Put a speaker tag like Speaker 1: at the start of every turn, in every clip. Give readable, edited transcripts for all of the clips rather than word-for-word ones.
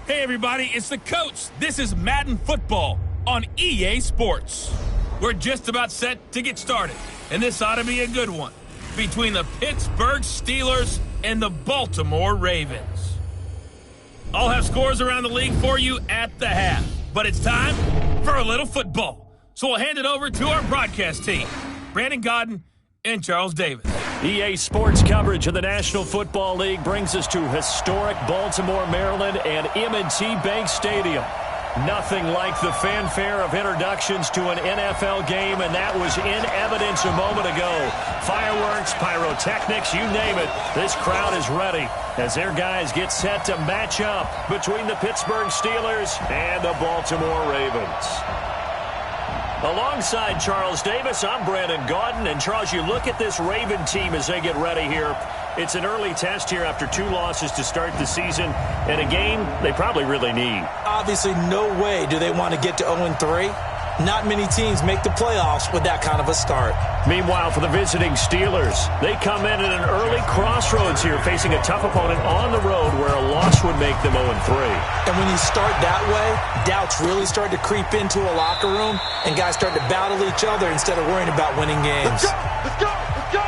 Speaker 1: Hey everybody, it's the coach. This is Madden Football on EA Sports. We're just about set to get started, and this ought to be a good one between the Pittsburgh Steelers and the Baltimore Ravens. I'll have scores around the league for you at the half, but it's time for a little football. So we'll hand it over to our broadcast team, Brandon Godden and Charles Davis.
Speaker 2: EA Sports coverage of the National Football League brings us to historic Baltimore, Maryland, and M&T Bank Stadium. Nothing like the fanfare of introductions to an NFL game, and that was in evidence a moment ago. Fireworks, pyrotechnics, you name it. This crowd is ready as their guys get set to match up between the Pittsburgh Steelers and the Baltimore Ravens. Alongside Charles Davis, I'm Brandon Gaudin. And, Charles, you look at this Raven team as they get ready here. It's an early test here after 2 losses to start the season, and a game they probably really need.
Speaker 3: Obviously, no way do they want to get to 0-3. Not many teams make the playoffs with that kind of a start.
Speaker 2: Meanwhile, for the visiting Steelers, they come in at an early crossroads here, facing a tough opponent on the road where a loss would make them 0-3.
Speaker 3: And when you start that way, doubts really start to creep into a locker room, and guys start to battle each other instead of worrying about winning games.
Speaker 4: Let's go! Let's go! Let's go!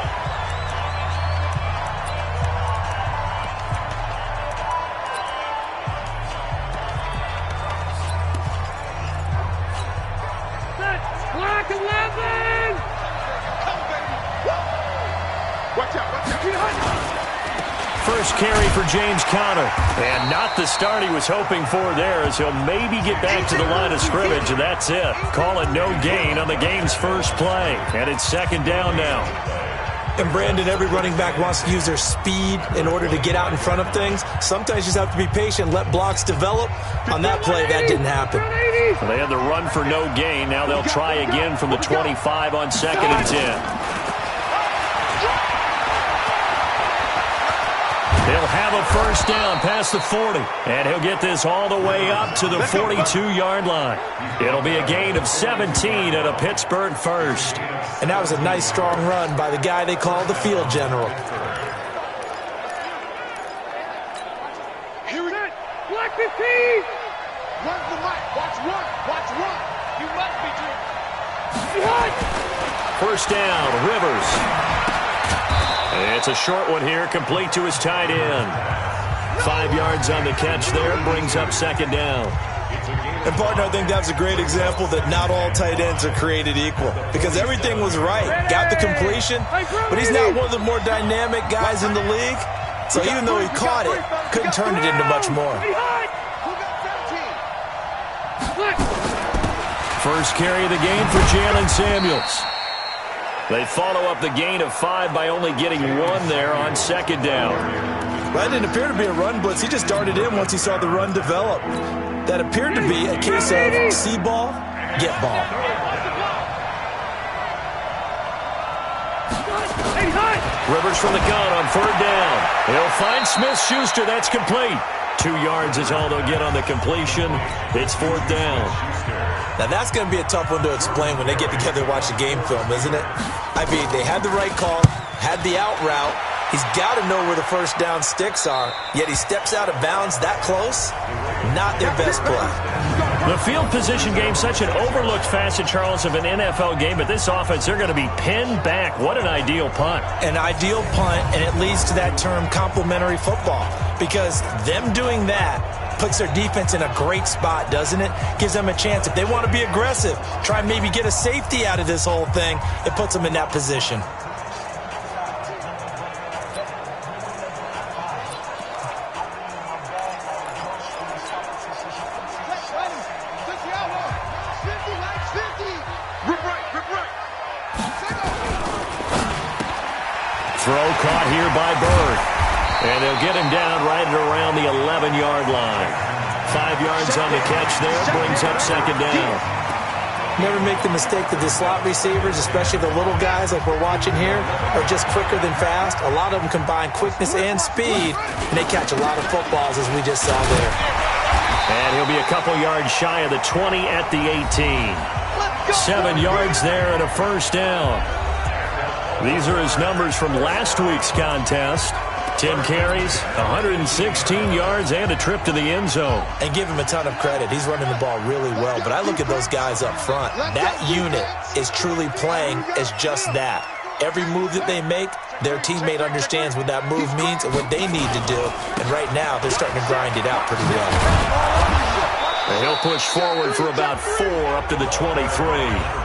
Speaker 5: Black 11!
Speaker 4: Come, baby! Watch out, watch out!
Speaker 2: First carry for James Conner. And not the start he was hoping for there, as he'll maybe get back to the line of scrimmage, and that's it. Call it no gain on the game's first play. And it's second down now.
Speaker 3: And, Brandon, every running back wants to use their speed in order to get out in front of things. Sometimes you just have to be patient, let blocks develop. On that play, that didn't happen.
Speaker 2: Well, they had the run for no gain. Now they'll try again from the 25 on 2nd and 10. He'll have a first down past the 40, and he'll get this all the way up to the 42-yard line. It'll be a gain of 17 and a Pittsburgh first.
Speaker 3: And that was a nice, strong run by the guy they call the field general.
Speaker 4: Here we go!
Speaker 5: Black 15!
Speaker 4: Run for Mike! Watch run! Watch run! You must be
Speaker 5: Behind!
Speaker 2: First down, Rivers. It's a short one here, complete to his tight end. 5 yards on the catch there, brings up second down.
Speaker 3: And, partner, I think that was a great example that not all tight ends are created equal, because everything was right. Got the completion, but he's not one of the more dynamic guys in the league. So even though he caught it, couldn't turn it into much more.
Speaker 2: First carry of the game for Jalen Samuels. They follow up the gain of 5 by only getting 1 there on second down.
Speaker 3: Well, that didn't appear to be a run blitz. He just darted in once he saw the run develop. That appeared to be a case of see ball, get ball.
Speaker 2: Rivers from the gun on 3rd down. He'll find Smith-Schuster. That's complete. 2 yards is all they'll get on the completion. It's 4th down.
Speaker 3: Now, that's going to be a tough one to explain when they get together and watch the game film, isn't it? I mean, they had the right call, had the out route. He's got to know where the first down sticks are, yet he steps out of bounds that close. Not their best play.
Speaker 2: The field position game, such an overlooked facet, Charles, of an NFL game, but this offense, they're going to be pinned back. What an ideal punt.
Speaker 3: An ideal punt, and it leads to that term complementary football, because them doing that puts their defense in a great spot, doesn't it? Gives them a chance. If they want to be aggressive, try and maybe get a safety out of this whole thing, it puts them in that position.
Speaker 2: Throw caught here by Bird. And they'll get him down right at around the 11-yard line. 5 yards on the catch there, brings up second down.
Speaker 3: Never make the mistake that the slot receivers, especially the little guys like we're watching here, are just quicker than fast. A lot of them combine quickness and speed, and they catch a lot of footballs, as we just saw there.
Speaker 2: And he'll be a couple yards shy of the 20 at the 18. 7 yards there and a first down. These are his numbers from last week's contest. 10 carries, 116 yards, and a trip to the end zone.
Speaker 3: And give him a ton of credit. He's running the ball really well. But I look at those guys up front. That unit is truly playing as just that. Every move that they make, their teammate understands what that move means and what they need to do. And right now, they're starting to grind it out pretty well.
Speaker 2: And he'll push forward for about 4 up to the 23.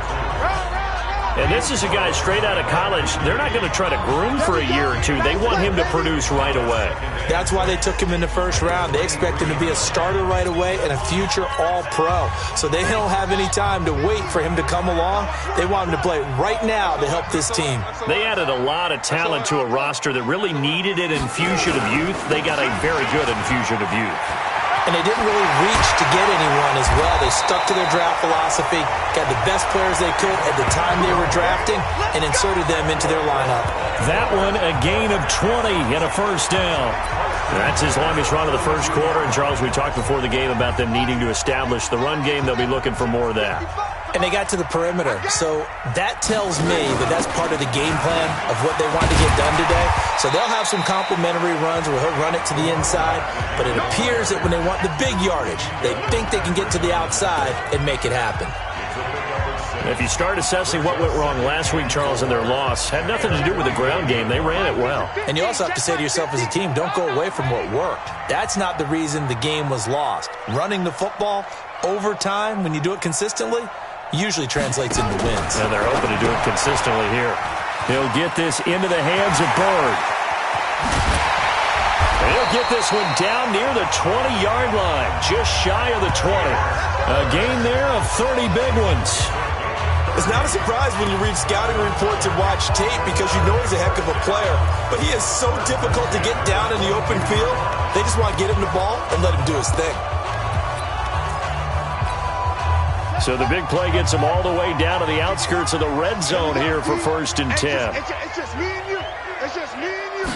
Speaker 2: And this is a guy straight out of college. They're not going to try to groom for a year or two. They want him to produce right away.
Speaker 3: That's why they took him in the first round. They expect him to be a starter right away and a future all-pro. So they don't have any time to wait for him to come along. They want him to play right now to help this team.
Speaker 2: They added a lot of talent to a roster that really needed an infusion of youth. They got a very good infusion of youth.
Speaker 3: And they didn't really reach to get anyone as well. They stuck to their draft philosophy, got the best players they could at the time they were drafting, and inserted them into their lineup.
Speaker 2: That one, a gain of 20 and a first down. That's his longest run of the first quarter. And, Charles, we talked before the game about them needing to establish the run game. They'll be looking for more of that.
Speaker 3: And they got to the perimeter. So that tells me that that's part of the game plan of what they want to get done today. So they'll have some complimentary runs where he'll run it to the inside. But it appears that when they want the big yardage, they think they can get to the outside and make it happen.
Speaker 2: If you start assessing what went wrong last week, Charles, in their loss, had nothing to do with the ground game. They ran it well.
Speaker 3: And you also have to say to yourself as a team, don't go away from what worked. That's not the reason the game was lost. Running the football over time, when you do it consistently, usually translates into wins.
Speaker 2: And they're hoping to do it consistently here. He'll get this into the hands of Bird. And he'll get this one down near the 20-yard line, just shy of the 20. A gain there of 30 big ones.
Speaker 3: It's not a surprise when you read scouting reports and watch tape because you know he's a heck of a player. But he is so difficult to get down in the open field. They just want to get him the ball and let him do his thing.
Speaker 2: So the big play gets him all the way down to the outskirts of the red zone here for 1st and 10.
Speaker 4: It's just me and you. It's just me and you.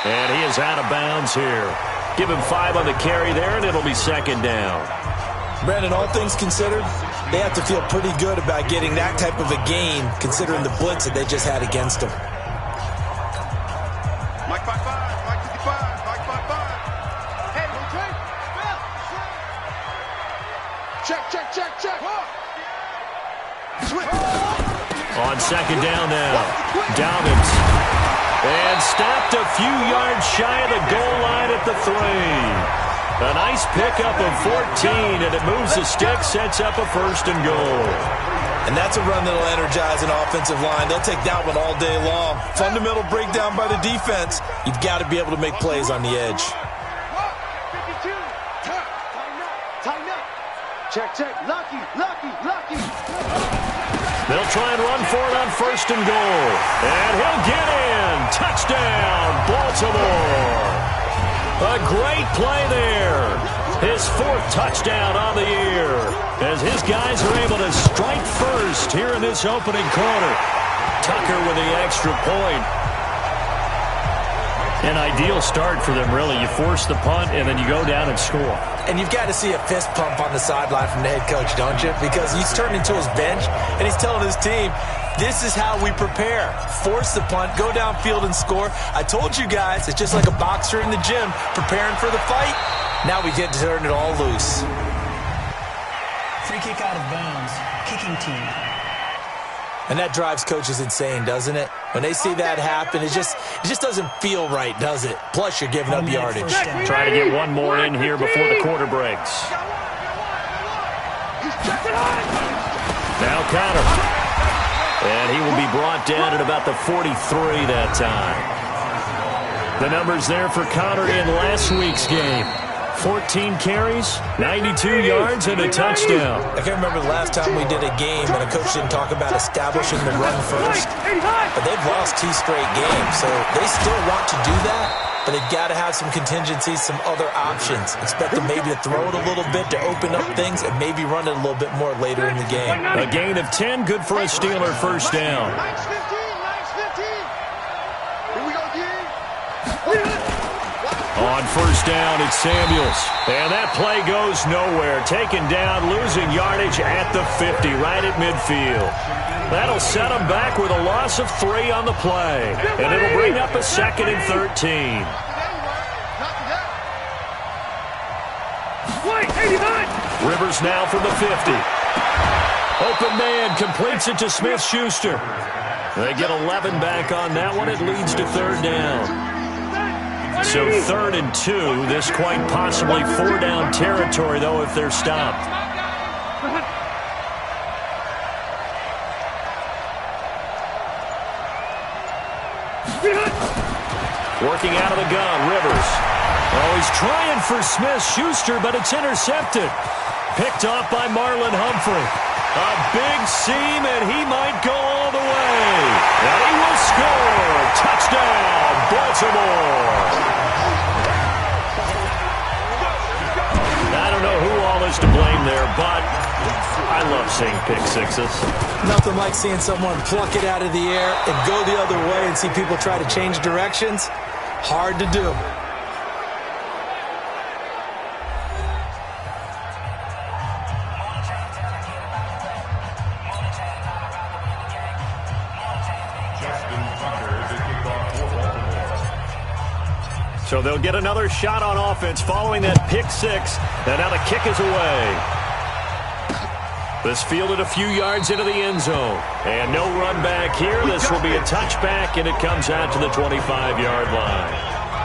Speaker 2: And he is out of bounds here. Give him 5 on the carry there, and it'll be 2nd down.
Speaker 3: Brandon, all things considered, they have to feel pretty good about getting that type of a gain considering the blitz that they just had against them.
Speaker 4: Mike 5-5, Mike 55, Mike 5-5. Hey, okay. Check. Switch.
Speaker 2: On 2nd down now, Dobbins. And stopped a few yards shy of the goal line at the 3. A nice pickup of 14, and it moves the stick, sets up a 1st and goal.
Speaker 3: And that's a run that'll energize an offensive line. They'll take that one all day long. Fundamental breakdown by the defense. You've got to be able to make plays on the edge.
Speaker 4: 52. Tighten up. Check. Lucky.
Speaker 2: They'll try and run for it on 1st and goal. And he'll get in. Touchdown, Baltimore. A great play there. His 4th touchdown on the year as his guys are able to strike first here in this opening quarter. Tucker with the extra point. An ideal start for them, really. You force the punt, and then you go down and score.
Speaker 3: And you've got to see a fist pump on the sideline from the head coach, don't you? Because he's turning to his bench, and he's telling his team, this is how we prepare. Force the punt, go downfield and score. I told you guys, it's just like a boxer in the gym preparing for the fight. Now we get to turn it all loose.
Speaker 6: Free kick out of bounds. Kicking team.
Speaker 3: And that drives coaches insane, doesn't it? When they see that happen, it just doesn't feel right, does it? Plus, you're giving up yardage.
Speaker 2: Trying to get one more in here before the quarter breaks. Now Connor. And he will be brought down at about the 43 that time. The numbers there for Connor in last week's game. 14 carries, 92 yards, and a touchdown.
Speaker 3: I can't remember the last time we did a game and a coach didn't talk about establishing the run first. But they've lost 2 straight games, so they still want to do that. But they've got to have some contingencies, some other options. Expect them maybe to throw it a little bit to open up things and maybe run it a little bit more later in the game.
Speaker 2: A gain of 10, good for a Steeler 1st down.
Speaker 4: Nice 15. Here we go, D.
Speaker 2: On first down, it's Samuels. And that play goes nowhere. Taken down, losing yardage at the 50, right at midfield. That'll set them back with a loss of 3 on the play. And it'll bring up a 2nd and 13. Rivers now from the 50. Open man completes it to Smith-Schuster. They get 11 back on that one. It leads to 3rd down. So 3rd and 2. This quite possibly 4-down territory, though, if they're stopped. Working out of the gun, Rivers. Oh, he's trying for Smith-Schuster, but it's intercepted. Picked off by Marlon Humphrey. A big seam, and he might go all the way. And he will score. Touchdown, Baltimore. I don't know who all is to blame there, but I love seeing pick sixes.
Speaker 3: Nothing like seeing someone pluck it out of the air and go the other way and see people try to change directions. Hard to do.
Speaker 2: So they'll get another shot on offense following that pick six. And now the kick is away. This fielded a few yards into the end zone. And no run back here. This will be a touchback, and it comes out to the 25-yard line.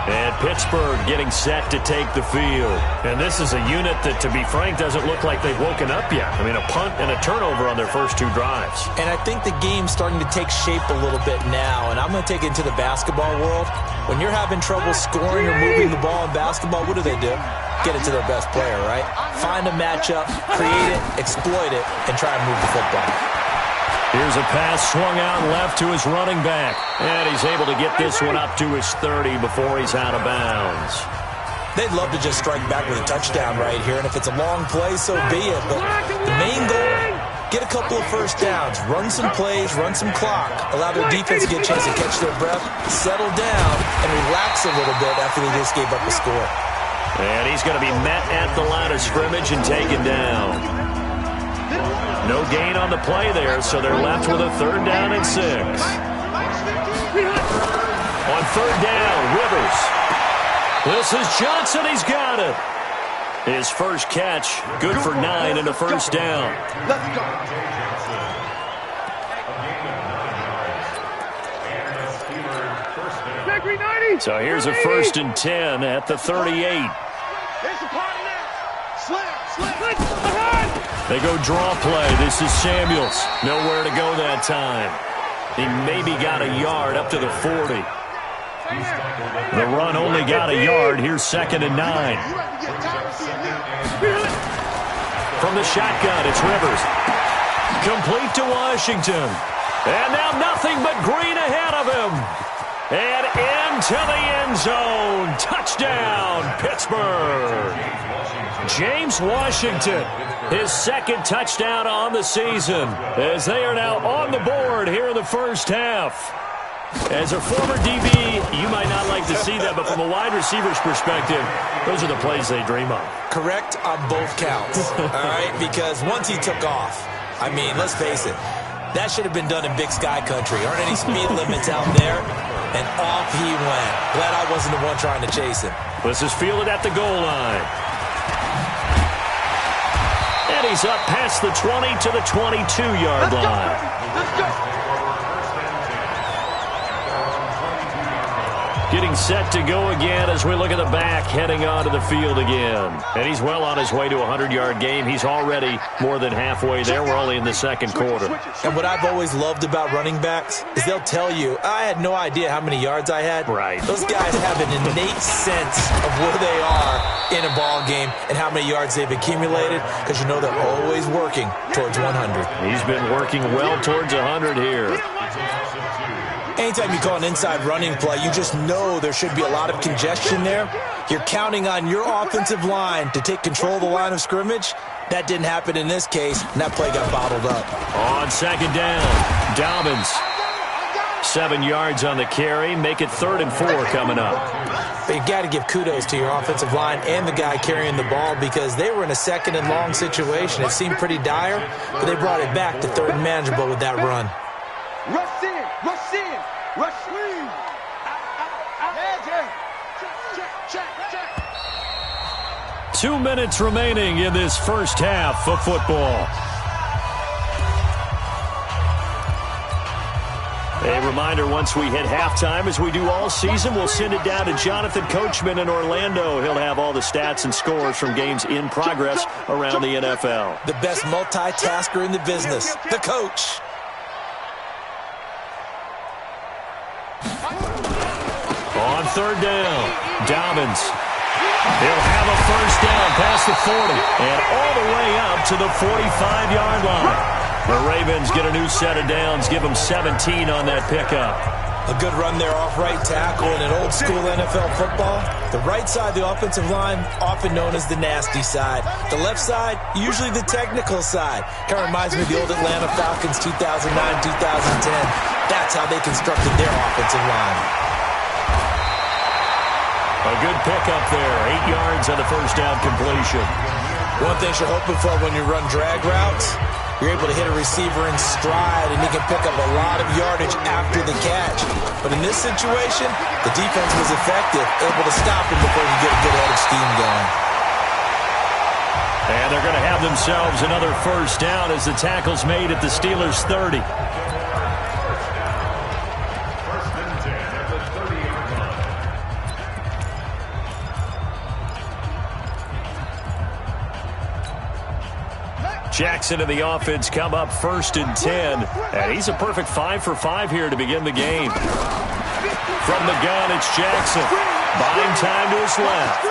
Speaker 2: And Pittsburgh getting set to take the field. And this is a unit that, to be frank, doesn't look like they've woken up yet. I mean, a punt and a turnover on their first 2 drives.
Speaker 3: And I think the game's starting to take shape a little bit now. And I'm going to take it into the basketball world. When you're having trouble scoring or moving the ball in basketball, what do? Get it to their best player, right? Find a matchup, create it, exploit it, and try and move the football.
Speaker 2: Here's a pass swung out left to his running back. And he's able to get this one up to his 30 before he's out of bounds.
Speaker 3: They'd love to just strike back with a touchdown right here. And if it's a long play, so be it. But the main goal, get a couple of first downs, run some plays, run some clock, allow their defense to get a chance to catch their breath, settle down, and relax a little bit after they just gave up a score.
Speaker 2: And he's going to be met at the line of scrimmage and taken down. No gain on the play there, so they're left with a 3rd down and 6. On 3rd down, Rivers. This is Johnson. He's got it. His first catch, good for 9 and a first down.
Speaker 4: Let's go.
Speaker 2: So here's a 1st and 10 at the 38. They go draw play. This is Samuels. Nowhere to go that time. He maybe got a yard up to the 40. The run only got a yard. Here's 2nd and 9. From the shotgun, it's Rivers. Complete to Washington. And now nothing but green ahead of him. And into the end zone. Touchdown, Pittsburgh. James Washington, his 2nd touchdown on the season, as they are now on the board here in the first half. As a former DB, you might not like to see that, but from a wide receiver's perspective, those are the plays they dream of.
Speaker 3: Correct on both counts, all right? Because once he took off, I mean, let's face it, that should have been done in Big Sky country. Aren't any speed limits out there? And off he went. Glad I wasn't the one trying to chase him.
Speaker 2: This is fielded at the goal line. And he's up past the 20 to the 22-yard line.
Speaker 4: Let's go.
Speaker 2: Getting set to go again as we look at the back, heading onto the field again. And he's well on his way to a 100-yard game. He's already more than halfway there. We're only in the 2nd quarter.
Speaker 3: And what I've always loved about running backs is they'll tell you, I had no idea how many yards I had.
Speaker 2: Right.
Speaker 3: Those guys have an innate sense of where they are in a ball game and how many yards they've accumulated, because you know they're always working towards 100.
Speaker 2: He's been working well towards 100 here.
Speaker 3: Anytime you call an inside running play, you just know there should be a lot of congestion there. You're counting on your offensive line to take control of the line of scrimmage. That didn't happen in this case, and that play got bottled up.
Speaker 2: On 2nd down, Dobbins. 7 yards on the carry. Make it 3rd and 4 coming up.
Speaker 3: But you got to give kudos to your offensive line and the guy carrying the ball because they were in a second and long situation. It seemed pretty dire, but they brought it back to third and manageable with that run.
Speaker 4: Rush in, rush in, rush in. Check.
Speaker 2: 2 minutes remaining in this first half of football. A reminder, once we hit halftime, as we do all season, we'll send it down to Jonathan Coachman in Orlando. He'll have all the stats and scores from games in progress around the NFL.
Speaker 3: The best multitasker in the business, the coach.
Speaker 2: On third down, Dobbins. He'll have a first down past the 40 and all the way up to the 45-yard line. The Ravens get a new set of downs, give them 17 on that pickup.
Speaker 3: A good run there off right tackle in an old-school NFL football. The right side of the offensive line, often known as the nasty side. The left side, usually the technical side. Kind of reminds me of the old Atlanta Falcons 2009-2010. That's how they constructed their offensive line.
Speaker 2: A good pickup there, 8 yards on the first down completion.
Speaker 3: One thing you're hoping for when you run drag routes, you're able to hit a receiver in stride, and he can pick up a lot of yardage after the catch. But in this situation, the defense was effective, able to stop him before he get a good head of steam going.
Speaker 2: And they're going to have themselves another first down as the tackle's made at the Steelers' 30. Jackson and the offense come up first and 10. And he's a perfect 5 for 5 here to begin the game. From the gun, it's Jackson. Buying time to his left.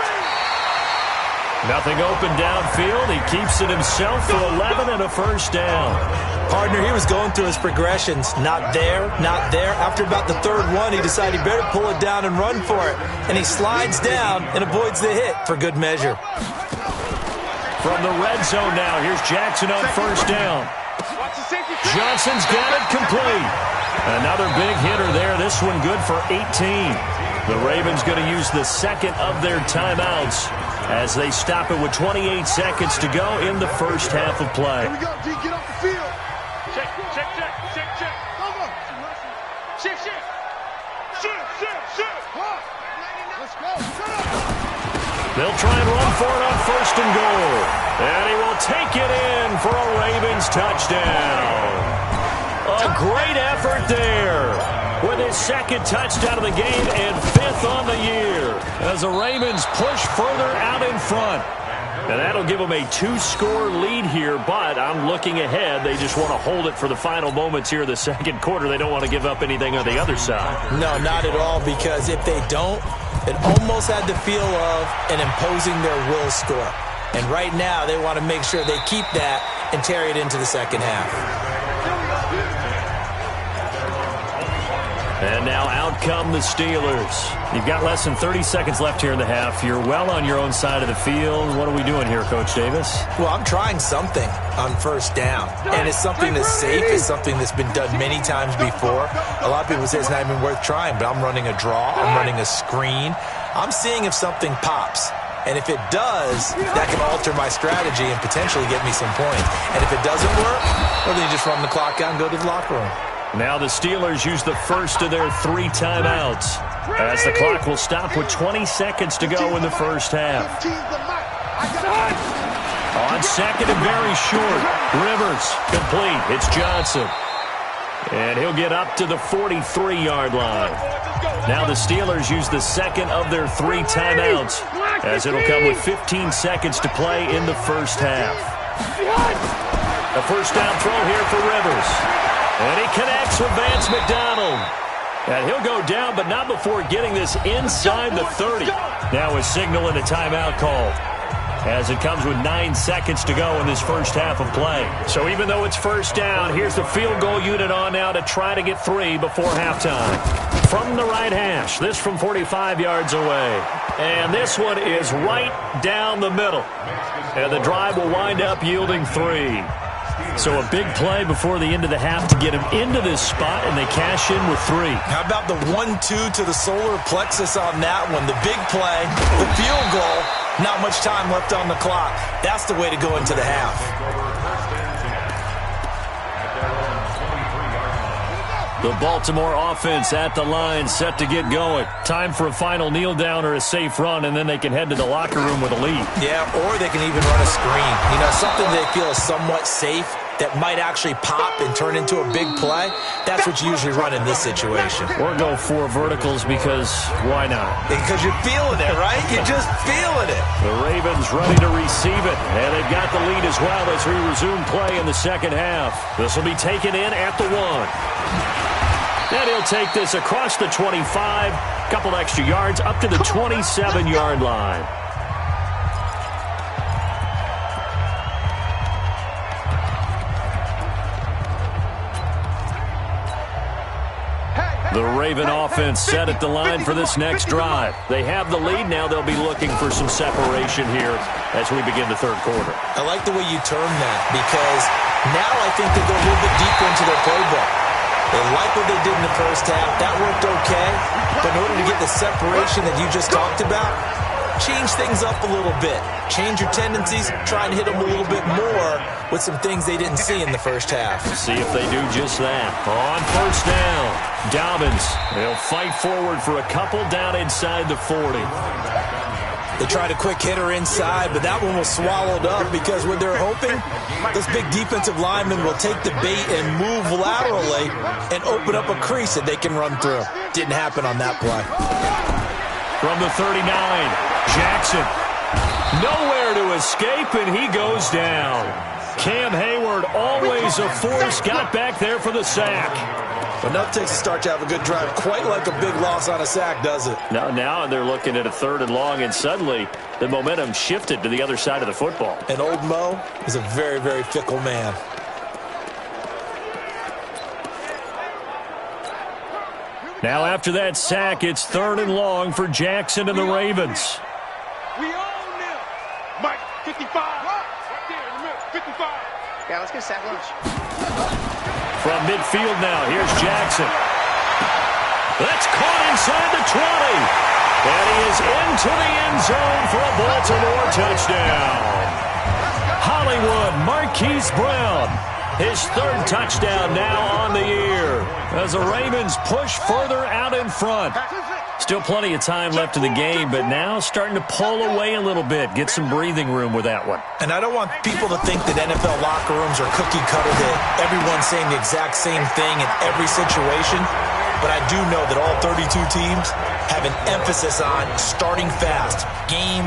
Speaker 2: Nothing open downfield. He keeps it himself for 11 and a first down.
Speaker 3: Partner, he was going through his progressions. Not there, not there. After about the third one, he decided he better pull it down and run for it. And he slides down and avoids the hit for good measure.
Speaker 2: From the red zone now, here's Jackson on first down. Johnson's got it complete. Another big hitter there. This one good for 18. The Ravens going to use the second of their timeouts as they stop it with 28 seconds to go in the first half of play.
Speaker 4: Here we go, D, get off the field. Check. Come on. Check. Let's go.
Speaker 2: They'll try and run for it on first and goal. And he will take it in for a Ravens touchdown. A great effort there with his second touchdown of the game and 5th on the year as the Ravens push further out in front. And that'll give them a 2-score lead here, but I'm looking ahead. They just want to hold it for the final moments here in the second quarter. They don't want to give up anything on the other side.
Speaker 3: No, not at all, because if they don't, it almost had the feel of an imposing their will score. And right now, they want to make sure they keep that and carry it into the second half.
Speaker 2: And now out come the Steelers. You've got less than 30 seconds left here in the half. You're well on your own side of the field. What are we doing here, Coach Davis?
Speaker 3: Well, I'm trying something on first down. And it's something that's safe. It's something that's been done many times before. A lot of people say it's not even worth trying, but I'm running a draw. I'm running a screen. I'm seeing if something pops. And if it does, that can alter my strategy and potentially get me some points. And if it doesn't work, well, then you just run the clock out and go to the locker room.
Speaker 2: Now the Steelers use the first of their 3 timeouts as the clock will stop with 20 seconds to go in the first half. On second and very short, Rivers complete. It's Johnson. And he'll get up to the 43-yard line. Now the Steelers use the second of their 3 timeouts as it'll come with 15 seconds to play in the first half. A first down throw here for Rivers. And he connects with Vance McDonald. And he'll go down, but not before getting this inside the 30. Now a signal and a timeout call as it comes with 9 seconds to go in this first half of play. So even though it's first down, here's the field goal unit on now to try to get 3 before halftime. From the right hash, this from 45 yards away. And this one is right down the middle. And the drive will wind up yielding 3. So a big play before the end of the half to get him into this spot, and they cash in with 3.
Speaker 3: How about the 1-2 to the solar plexus on that one? The big play, the field goal, not much time left on the clock. That's the way to go into the half.
Speaker 2: The Baltimore offense at the line, set to get going. Time for a final kneel down or a safe run, and then they can head to the locker room with a lead.
Speaker 3: Yeah, or they can even run a screen. You know, something they feel is somewhat safe that might actually pop and turn into a big play. That's what you usually run in this situation.
Speaker 2: Or go 4 verticals because why not?
Speaker 3: Because you're feeling it, right? You're just feeling it.
Speaker 2: The Ravens ready to receive it, and they've got the lead as well as we resume play in the second half. This will be taken in at the 1. And he'll take this across the 25, couple extra yards up to the 27-yard line. The Raven offense set at the line for this next drive. They have the lead. Now they'll be looking for some separation here as we begin the third quarter.
Speaker 3: I like the way you term that because now I think they go a little bit deeper into their playbook. They like what they did in the first half. That worked okay. But in order to get the separation that you just talked about, change things up a little bit. Change your tendencies. Try and hit them a little bit more with some things they didn't see in the first half.
Speaker 2: See if they do just that. On first down, Dobbins. They'll fight forward for a couple down inside the 40.
Speaker 3: They tried a quick hitter inside, but that one was swallowed up because what they're hoping, this big defensive lineman will take the bait and move laterally and open up a crease that they can run through. Didn't happen on that play.
Speaker 2: From the 39, Jackson. Nowhere to escape, and he goes down. Cam Hayward, always a force, got back there for the sack.
Speaker 3: Enough takes to start to have a good drive. Quite like a big loss on a sack, does it?
Speaker 2: Now they're looking at a 3rd and long, and suddenly the momentum shifted to the other side of the football.
Speaker 3: And old Mo is a very, very fickle man.
Speaker 2: Now after that sack, it's 3rd and long for Jackson and the Ravens.
Speaker 4: We own them. Mike, 55. Right there in the middle, 55.
Speaker 7: Yeah, let's get a sack lunch.
Speaker 2: From midfield now, here's Jackson. That's caught inside the 20. And he is into the end zone for a Baltimore touchdown. Hollywood Marquise Brown, his 3rd touchdown now on the year as the Ravens push further out in front. Still plenty of time left in the game, but now starting to pull away a little bit, get some breathing room with that one.
Speaker 3: And I don't want people to think that NFL locker rooms are cookie cutter, that everyone's saying the exact same thing in every situation. But I do know that all 32 teams have an emphasis on starting fast. Game,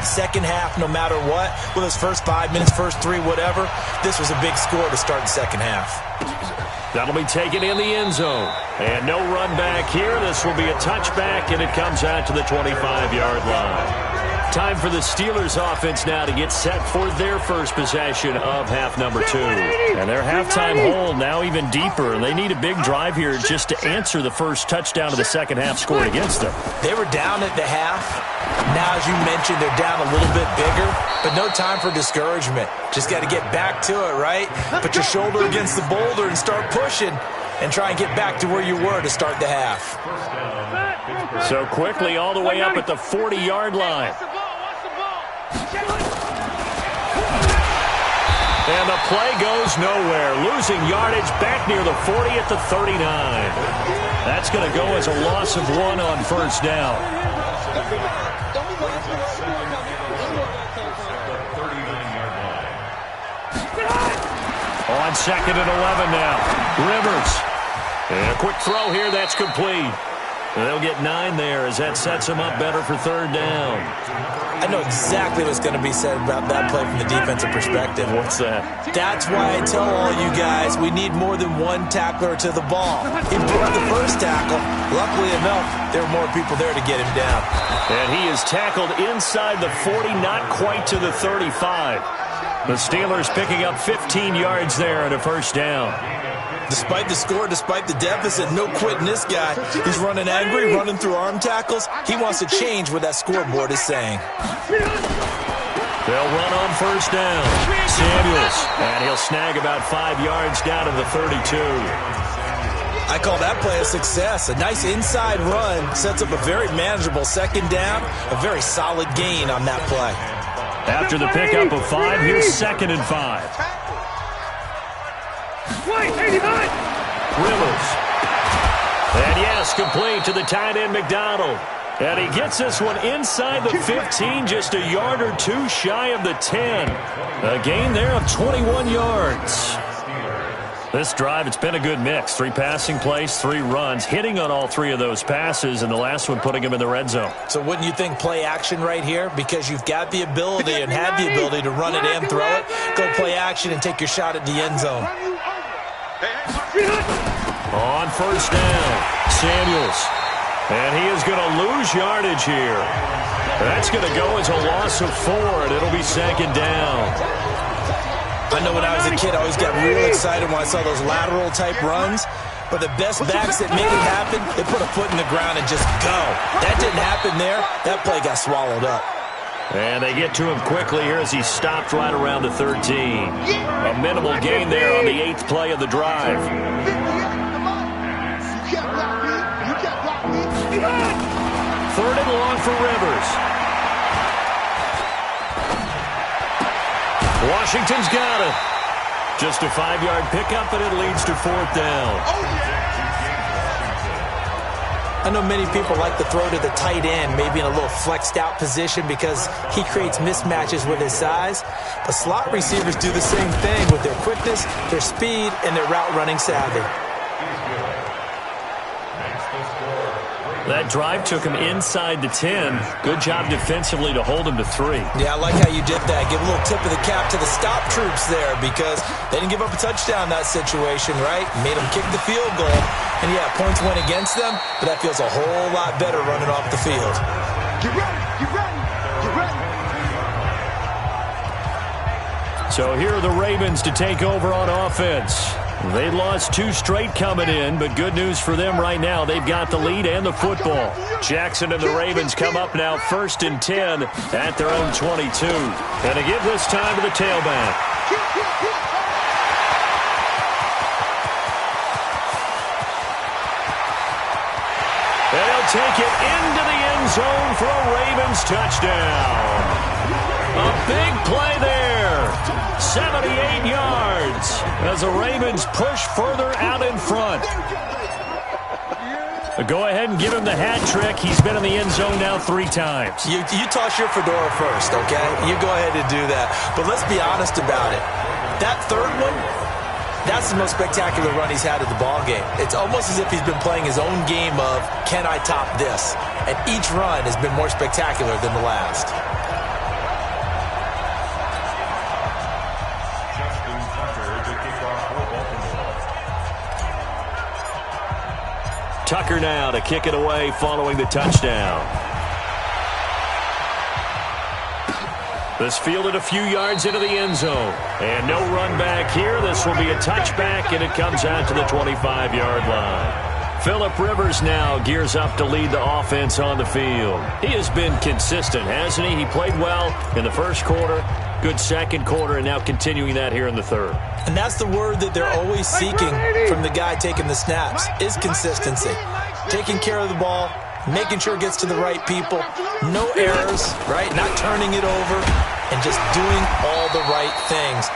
Speaker 3: second half, no matter what. Whether it's first 5 minutes, first 3, whatever. This was a big score to start the second half.
Speaker 2: That'll be taken in the end zone. And no run back here. This will be a touchback, and it comes out to the 25-yard line. Time for the Steelers offense now to get set for their first possession of half number 2. And their halftime hole now even deeper, and they need a big drive here just to answer the first touchdown of the second half scored against them.
Speaker 3: They were down at the half. Now, as you mentioned, they're down a little bit bigger, but no time for discouragement. Just got to get back to it, right? Put your shoulder against the boulder and start pushing and try and get back to where you were to start the half.
Speaker 2: So quickly all the way up at the 40-yard line. And the play goes nowhere. Losing yardage back near the 40 at the 39. That's going to go as a loss of 1 on first down. On 2nd and 11 now. Rivers. And a quick throw here. That's complete. And they'll get 9 there as that sets them up better for 3rd down.
Speaker 3: I know exactly what's going to be said about that play from the defensive perspective.
Speaker 2: What's that?
Speaker 3: That's why I tell all you guys we need more than one tackler to the ball. He broke the first tackle. Luckily enough, there were more people there to get him down.
Speaker 2: And he is tackled inside the 40, not quite to the 35. The Steelers picking up 15 yards there and a first down.
Speaker 3: Despite the score, despite the deficit, no quitting this guy. He's running angry, running through arm tackles. He wants to change what that scoreboard is saying.
Speaker 2: They'll run on first down. Samuels, and he'll snag about 5 yards down to the 32.
Speaker 3: I call that play a success. A nice inside run sets up a very manageable second down, a very solid gain on that play.
Speaker 2: After the pickup of 5, here's 2nd and 5. Rivers. And yes, complete to the tight end McDonald. And he gets this one inside the 15, just a yard or two shy of the 10. A gain there of 21 yards. This drive, it's been a good mix. 3 passing plays, 3 runs, hitting on all 3 of those passes, and the last one putting him in the red zone.
Speaker 3: So wouldn't you think play action right here? Because you've got the ability and had the ability to run it and throw it. Go play action and take your shot at the end zone.
Speaker 2: On first down, Samuels. And he is going to lose yardage here. That's going to go as a loss of 4, and it'll be 2nd down.
Speaker 3: I know when I was a kid, I always got real excited when I saw those lateral-type runs. But the best backs that make it happen, they put a foot in the ground and just go. That didn't happen there. That play got swallowed up.
Speaker 2: And they get to him quickly here as he stopped right around the 13. A minimal gain there on the 8th play of the drive. 3rd and long for Rivers. Washington's got it. Just a 5-yard pickup, and it leads to 4th down.
Speaker 3: I know many people like to throw to the tight end, maybe in a little flexed out position because he creates mismatches with his size. But slot receivers do the same thing with their quickness, their speed, and their route running savvy.
Speaker 2: That drive took him inside the 10. Good job defensively to hold him to 3.
Speaker 3: Yeah, I like how you did that. Give a little tip of the cap to the stop troops there because they didn't give up a touchdown in that situation, right? Made them kick the field goal. And, yeah, points went against them, but that feels a whole lot better running off the field.
Speaker 5: Get ready, get ready, get ready.
Speaker 2: So here are the Ravens to take over on offense. They lost 2 straight coming in, but good news for them right now. They've got the lead and the football. Jackson and the Ravens come up now 1st and 10 at their own 22. And to give this time to the tailback. And he'll take it into the end zone for a Ravens touchdown. A big play there. 78 yards as the Ravens push further out in front. Go ahead and give him the hat trick. He's been in the end zone now 3 times.
Speaker 3: You toss your fedora first, okay? You go ahead and do that. But let's be honest about it. That 3rd one, that's the most spectacular run he's had in the ballgame. It's almost as if he's been playing his own game of, can I top this? And each run has been more spectacular than the last.
Speaker 2: Tucker now to kick it away following the touchdown. This fielded a few yards into the end zone. And no run back here. This will be a touchback, and it comes out to the 25-yard line. Phillip Rivers now gears up to lead the offense on the field. He has been consistent, hasn't he? He played well in the 1st quarter, good 2nd quarter, and now continuing that here in the 3rd.
Speaker 3: And that's the word that they're always seeking from the guy taking the snaps, is consistency. Taking care of the ball, making sure it gets to the right people, no errors, right? Not turning it over, and just doing all the right things.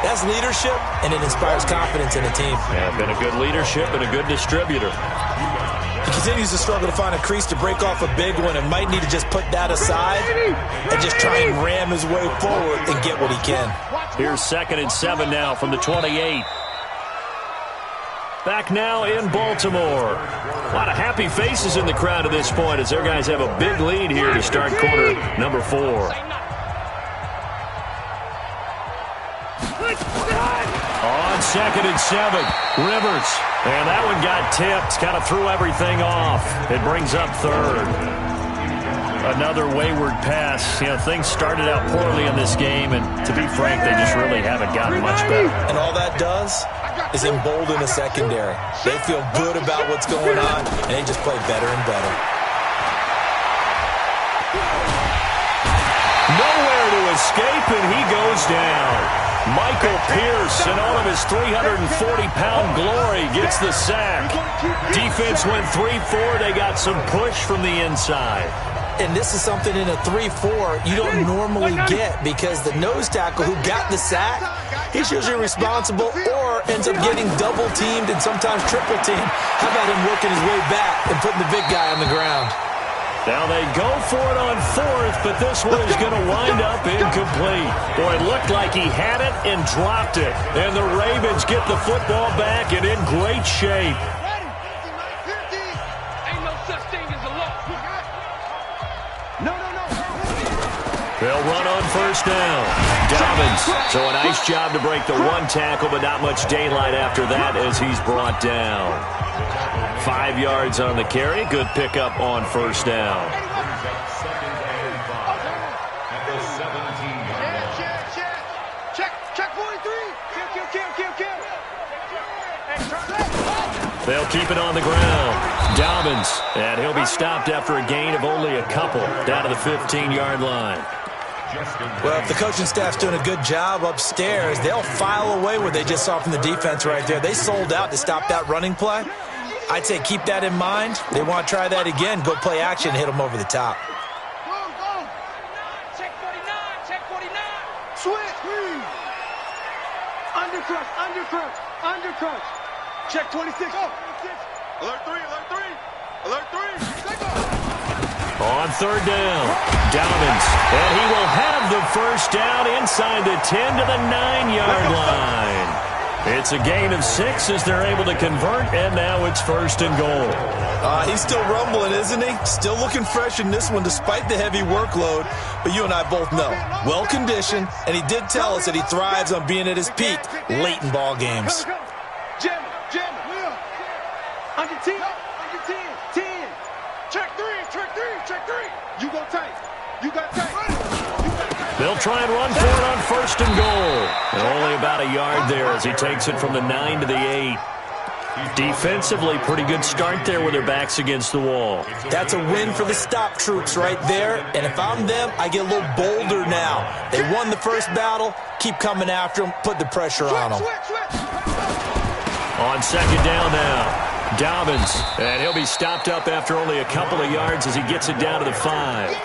Speaker 3: That's leadership, and it inspires confidence in a team.
Speaker 2: Yeah, been a good leadership and a good distributor.
Speaker 3: He continues to struggle to find a crease to break off a big one and might need to just put that aside and just try and ram his way forward and get what he can.
Speaker 2: Here's 2nd and 7 now from the 28. Back now in Baltimore. A lot of happy faces in the crowd at this point as their guys have a big lead here to start quarter number 4. On 2nd and 7, Rivers. And that one got tipped, kind of threw everything off. It brings up 3rd. Another wayward pass. You know, things started out poorly in this game, and to be frank, they just really haven't gotten much better.
Speaker 3: And all that does is embolden a secondary. They feel good about what's going on, and they just play better and better.
Speaker 2: Nowhere to escape, and he goes down. Michael Pierce, in all of his 340-pound glory, gets the sack. Defense went 3-4. They got some push from the inside.
Speaker 3: And this is something in a 3-4 you don't normally get, because the nose tackle who got the sack, he's usually responsible or ends up getting double-teamed and sometimes triple-teamed. How about him working his way back and putting the big guy on the ground?
Speaker 2: Now they go for it on fourth, but this one is going to wind up incomplete. Boy, it looked like he had it and dropped it. And the Ravens get the football back and in great shape.
Speaker 4: Ain't no such thing as a loss.
Speaker 5: No.
Speaker 2: They'll run on first down. Dobbins. So a nice job to break the one tackle, but not much daylight after that as he's brought down. 5 yards on the carry. Good pickup on first down.
Speaker 5: Check 43. Kill.
Speaker 2: They'll keep it on the ground. Dobbins. And he'll be stopped after a gain of only a couple down to the 15-yard line.
Speaker 3: Well, if the coaching staff's doing a good job upstairs, they'll file away what they just saw from the defense right there. They sold out to stop that running play. I'd say keep that in mind. They want to try that again. Go play action, hit them over the top.
Speaker 5: Go.
Speaker 4: Check 49. Check 49.
Speaker 5: Switch. Undercrush. Check 26. Go. Alert 3. Take off.
Speaker 2: On third down, Dobbins. And he will have the first down inside the 10 to the 9-yard line. It's a gain of 6 as they're able to convert, and now it's first and goal.
Speaker 3: He's still rumbling, isn't he? Still looking fresh in this one despite the heavy workload. But you and I both know, well-conditioned, and he did tell us that he thrives on being at his peak late in ball games.
Speaker 5: Jam. Under 10. 10. Check 3. You go tight. You got tight.
Speaker 2: They'll try and run for it on first and goal. And only about a yard there as he takes it from the 9 to the 8. Defensively, pretty good start there with their backs against the wall.
Speaker 3: That's a win for the stop troops right there. And if I'm them, I get a little bolder now. They won the first battle. Keep coming after them. Put the pressure on them.
Speaker 2: On second down now, Dobbins. And he'll be stopped up after only a couple of yards as he gets it down to the 5.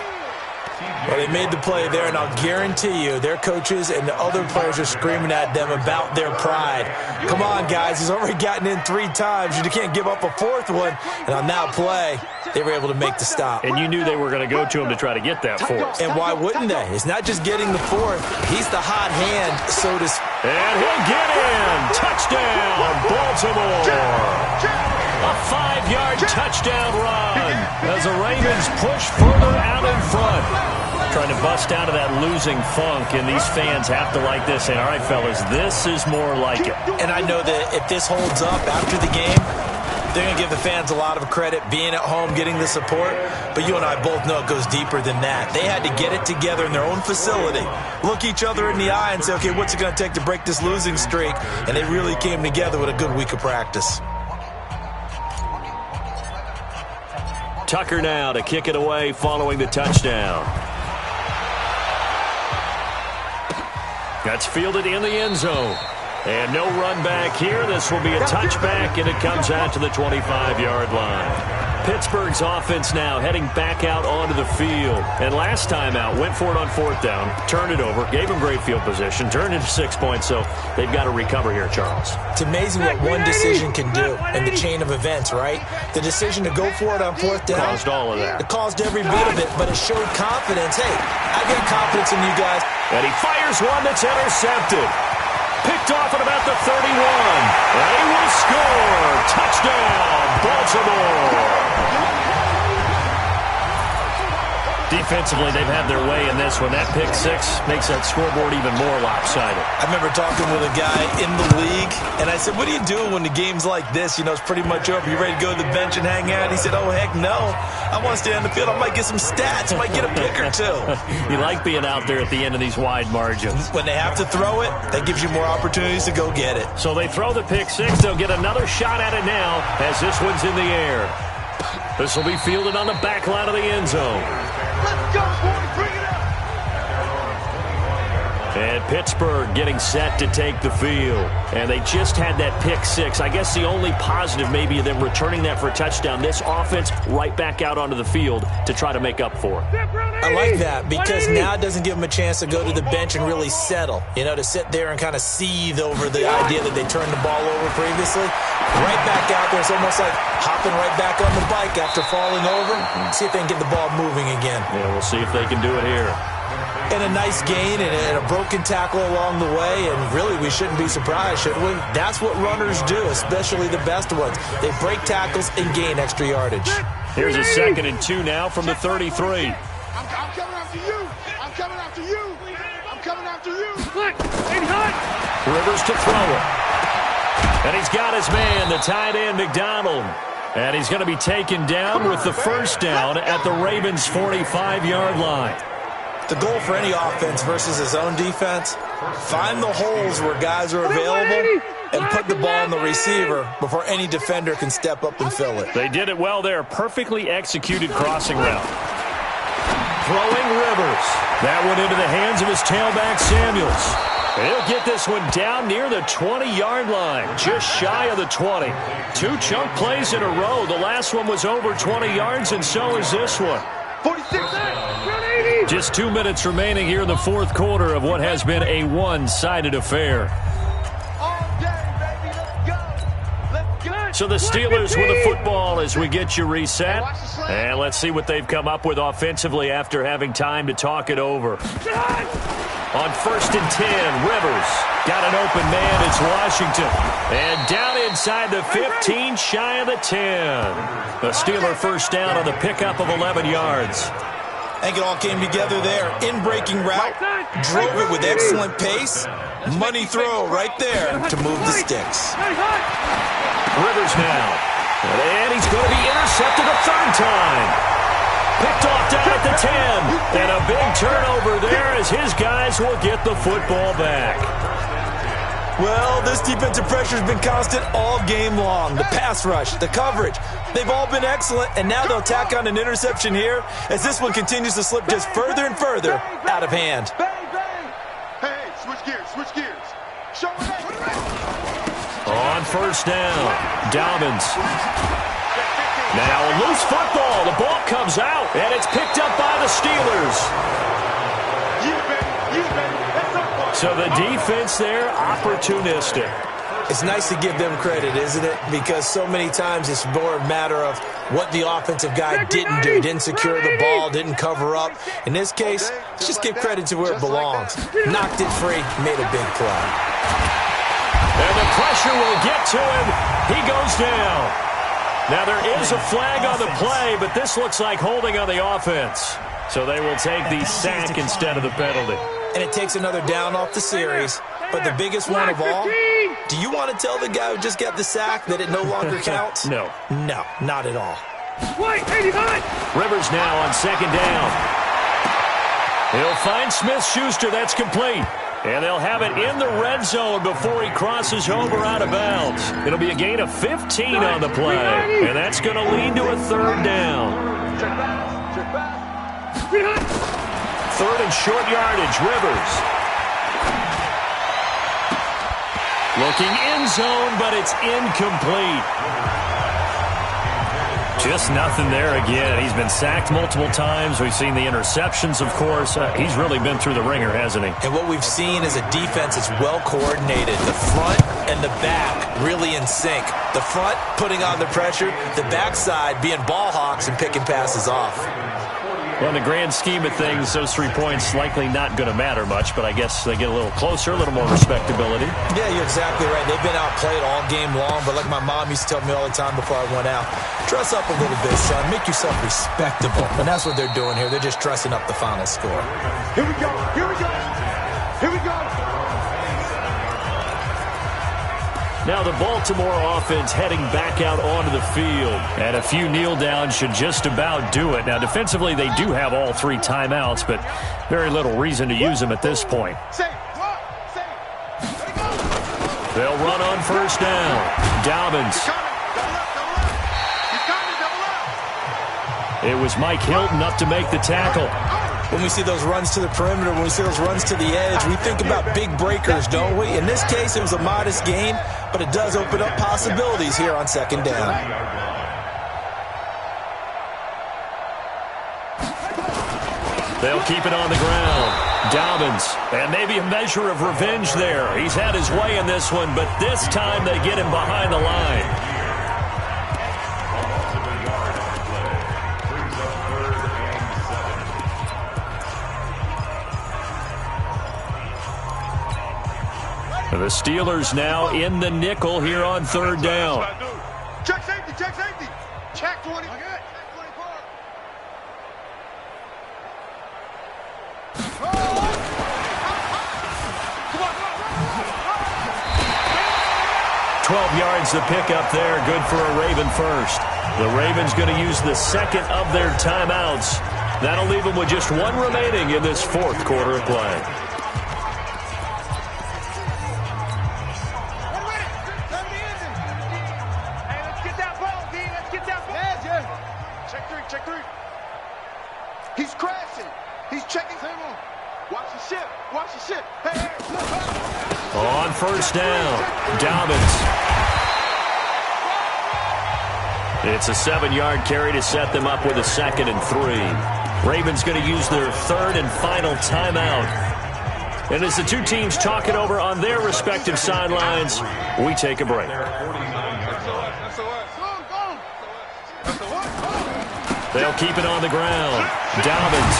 Speaker 3: Well, they made the play there, and I'll guarantee you their coaches and the other players are screaming at them about their pride. Come on, guys. He's already gotten in 3 times. You can't give up a 4th one. And on that play, they were able to make the stop.
Speaker 2: And you knew they were going to go to him to try to get that 4th.
Speaker 3: And why wouldn't they? It's not just getting the 4th. He's the hot hand, so to speak.
Speaker 2: And he'll get in. Touchdown, Baltimore. A 5-yard touchdown run as the Ravens push further out in front. Trying to bust out of that losing funk, and these fans have to like this. And all right, fellas, this is more like it.
Speaker 3: And I know that if this holds up after the game, they're going to give the fans a lot of credit being at home, getting the support. But you and I both know it goes deeper than that. They had to get it together in their own facility, look each other in the eye and say, okay, what's it going to take to break this losing streak? And they really came together with a good week of practice.
Speaker 2: Tucker now to kick it away following the touchdown. That's fielded in the end zone. And no run back here. This will be a touchback, and it comes out to the 25-yard line. Pittsburgh's offense now heading back out onto the field. And last time out, went for it on 4th down, turned it over, gave them great field position, turned into 6 points, so they've got to recover here, Charles.
Speaker 3: It's amazing what one decision can do in the chain of events, right? The decision to go for it on 4th down.
Speaker 2: Caused all of that.
Speaker 3: It caused every bit of it, but it showed confidence. Hey, I got confidence in you guys.
Speaker 2: And he fires one that's intercepted. Picked off at about the 31. And he will score. Touchdown, Baltimore. Defensively, they've had their way in this one. That pick 6 makes that scoreboard even more lopsided.
Speaker 3: I remember talking with a guy in the league, and I said, what are you doing when the game's like this? You know, it's pretty much over. You ready to go to the bench and hang out? He said, oh, heck no. I want to stay on the field. I might get some stats. I might get a pick or 2.
Speaker 2: You like being out there at the end of these wide margins.
Speaker 3: When they have to throw it, that gives you more opportunities to go get it.
Speaker 2: So they throw the pick 6. They'll get another shot at it now as this one's in the air. This will be fielded on the back line of the end zone.
Speaker 5: Let's go, boys. Bring it up.
Speaker 2: And Pittsburgh getting set to take the field. And they just had that pick six. I guess the only positive maybe of them returning that for a touchdown. This offense right back out onto the field to try to make up for it.
Speaker 3: I like that because now it doesn't give them a chance to go to the bench and really settle. You know, to sit there and kind of seethe over the idea that they turned the ball over previously. Right back out there. It's almost like hopping right back on the bike after falling over. See if they can get the ball moving again.
Speaker 2: Yeah, we'll see if they can do it here.
Speaker 3: And a nice gain and a broken tackle along the way, and really we shouldn't be surprised, should we? That's what runners do, especially the best ones. They break tackles and gain extra yardage.
Speaker 2: Here's a 2nd and 2 now from the 33.
Speaker 5: I'm coming after you. I'm coming after you. I'm coming after you.
Speaker 2: Rivers to throw it. And he's got his man, the tight end, McDonald. And he's going to be taken down with the first down at the Ravens' 45-yard line.
Speaker 3: The goal for any offense versus his own defense, find the holes where guys are available and put the ball on the receiver before any defender can step up and fill it.
Speaker 2: They did it well there. Perfectly executed crossing route. Throwing Rivers. That one into the hands of his tailback, Samuels. He'll get this one down near the 20-yard line, just shy of the 20. 2 chunk plays in a row. The last one was over 20 yards, and so is this one.
Speaker 5: 46.
Speaker 2: Just 2 minutes remaining here in the fourth quarter of what has been a one-sided affair. So the Steelers with the football as we get you reset. And let's see what they've come up with offensively after having time to talk it over. On 1st and 10, Rivers got an open man. It's Washington. And down inside the 15, shy of the 10. The Steeler first down on the pickup of 11 yards.
Speaker 3: I think it all came together there. In-breaking route, drove it with excellent pace. Money throw right there to move the sticks.
Speaker 2: Rivers now. And he's going to be intercepted a 3rd time. Picked off down at the 10. And a big turnover there as his guys will get the football back.
Speaker 3: Well, this defensive pressure has been constant all game long. The pass rush, the coverage, they've all been excellent, and now they'll tack on an interception here as this one continues to slip just further and further out of hand.
Speaker 5: Hey, switch gears. Show it up.
Speaker 2: On 1st down, Dobbins. Now a loose football. The ball comes out, and it's picked up by the Steelers. So the defense there, opportunistic.
Speaker 3: It's nice to give them credit, isn't it? Because so many times it's more a matter of what the offensive guy didn't do. Didn't secure the ball, didn't cover up. In this case, let's just give credit to where it belongs. Knocked it free, made a big play.
Speaker 2: And the pressure will get to him. He goes down. Now there is a flag on the play, but this looks like holding on the offense. So they will take the sack instead of the penalty.
Speaker 3: And it takes another down off the series. But the biggest one of all, do you want to tell the guy who just got the sack that it no longer counts?
Speaker 2: No.
Speaker 3: No, not at all.
Speaker 2: Rivers now on 2nd down. He'll find Smith-Schuster. That's complete. And they'll have it in the red zone before he crosses over out of bounds. It'll be a gain of 15 on the play. And that's going to lead to a 3rd down. 3rd and short yardage, Rivers. Looking end zone, but it's incomplete. Just nothing there again. He's been sacked multiple times. We've seen the interceptions, of course. He's really been through the ringer, hasn't he?
Speaker 3: And what we've seen is a defense that's well coordinated. The front and the back really in sync. The front putting on the pressure, the backside being ball hawks and picking passes off.
Speaker 2: Well, in the grand scheme of things, those 3 points likely not going to matter much, but I guess they get a little closer, a little more respectability.
Speaker 3: Yeah, you're exactly right. They've been outplayed all game long, but like my mom used to tell me all the time before I went out, dress up a little bit, son. Make yourself respectable. And that's what they're doing here. They're just dressing up the final score.
Speaker 5: Here we go. Here we go. Here we go.
Speaker 2: Now the Baltimore offense heading back out onto the field. And a few kneel downs should just about do it. Now defensively they do have all 3 timeouts, but very little reason to use them at this point. They'll run on 1st down. Dobbins. It was Mike Hilton up to make the tackle.
Speaker 3: when we see those runs to the perimeter, when we see those runs to the edge. We think about big breakers, don't we? In this case, it was a modest gain, but it does open up possibilities here on second down.
Speaker 2: They'll keep it on the ground. Dobbins, and maybe a measure of revenge there. He's had his way in this one, but this time they get him behind the line. The Steelers now in the nickel here on third down.
Speaker 5: Check safety, check safety. Check 20. Check 24.
Speaker 2: 12 yards to pick up there. Good for a Raven first. The Ravens going to use the second of their timeouts. That'll leave them with just one remaining in this fourth quarter of play.
Speaker 5: Check three. He's crashing. He's checking. Watch the ship. Watch the ship. Hey.
Speaker 2: On first down, Dobbins. It's a 7-yard carry to set them up with a 2nd and 3. Ravens going to use their third and final timeout. And as the two teams talk it over on their respective sidelines, we take a break. They'll keep it on the ground. Dobbins.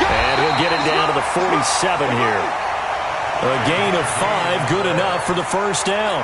Speaker 2: And he'll get it down to the 47 here. A gain of 5, good enough for the first down.